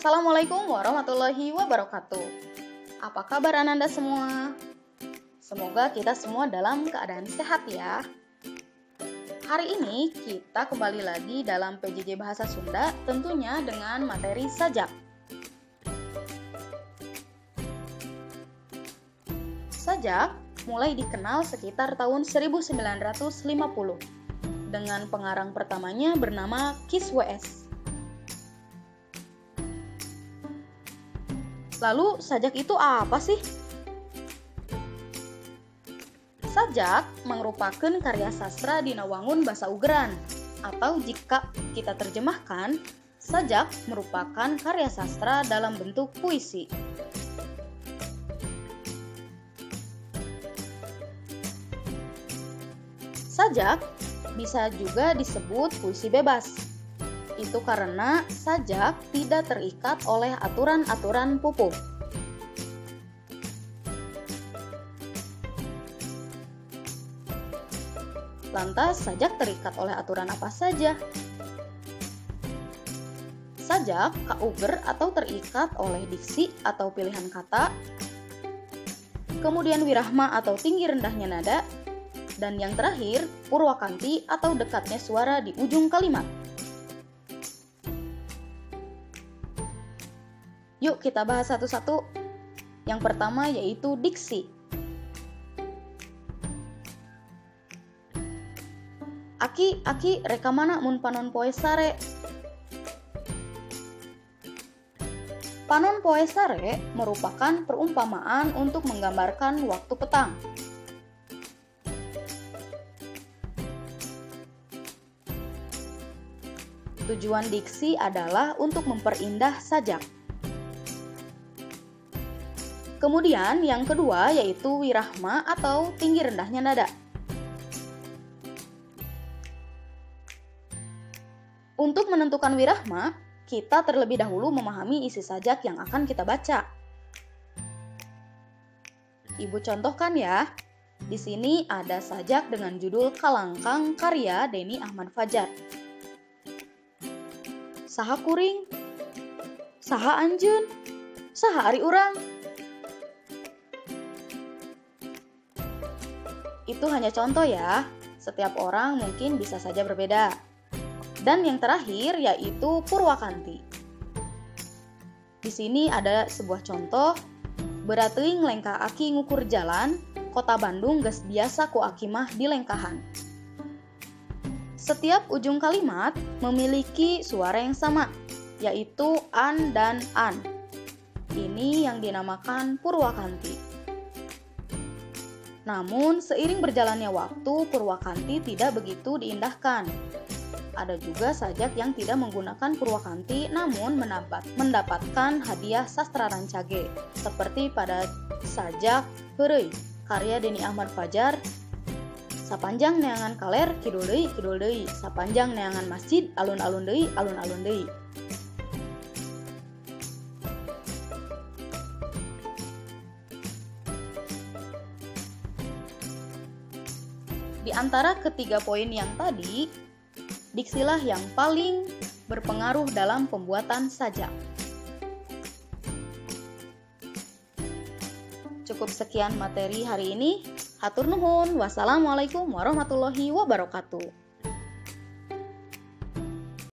Assalamualaikum warahmatullahi wabarakatuh. Apa kabar Ananda semua? Semoga kita semua dalam keadaan sehat ya. Hari ini kita kembali lagi dalam PJJ Bahasa Sunda, tentunya dengan materi sajak. Sajak mulai dikenal sekitar tahun 1950 dengan pengarang pertamanya bernama Kis W.S. Lalu sajak itu apa sih? Sajak merupakan karya sastra dina wangun basa Ugeran, atau jika kita terjemahkan, sajak merupakan karya sastra dalam bentuk puisi. Sajak bisa juga disebut puisi bebas. Itu karena sajak tidak terikat oleh aturan-aturan pupuk. Lantas, sajak terikat oleh aturan apa saja? Sajak kauger atau terikat oleh diksi atau pilihan kata, kemudian wirahma atau tinggi rendahnya nada, dan yang terakhir, purwakanti atau dekatnya suara di ujung kalimat. Yuk kita bahas satu-satu. Yang pertama yaitu diksi. Aki reka mana mun panon poe sare. Panon poe sare merupakan perumpamaan untuk menggambarkan waktu petang. Tujuan diksi adalah untuk memperindah sajak. Kemudian yang kedua yaitu wirahma atau tinggi rendahnya nada. Untuk menentukan wirahma, kita terlebih dahulu memahami isi sajak yang akan kita baca. Ibu contohkan ya. Di sini ada sajak dengan judul Kalangkang karya Denny Ahmad Fajar. Saha kuring, saha anjeun, saha ari urang. Itu hanya contoh ya, setiap orang mungkin bisa saja berbeda. Dan yang terakhir yaitu purwakanti. Di sini ada sebuah contoh, berateuing lengkah aki ngukur jalan, kota Bandung geus biasa ku aki mah di lengkahan. Setiap ujung kalimat memiliki suara yang sama, yaitu an dan an. Ini yang dinamakan purwakanti. Namun, seiring berjalannya waktu, purwakanti tidak begitu diindahkan. Ada juga sajak yang tidak menggunakan purwakanti, namun mendapatkan hadiah sastra rancage, seperti pada sajak Heureuy, karya Denny Ahmad Fajar, sapanjang neangan kaler kidul deui, sapanjang neangan masjid alun-alun deui, alun-alun deui. Di antara ketiga poin yang tadi, diksilah yang paling berpengaruh dalam pembuatan sajak. Cukup sekian materi hari ini. Hatur nuhun. Wassalamualaikum warahmatullahi wabarakatuh.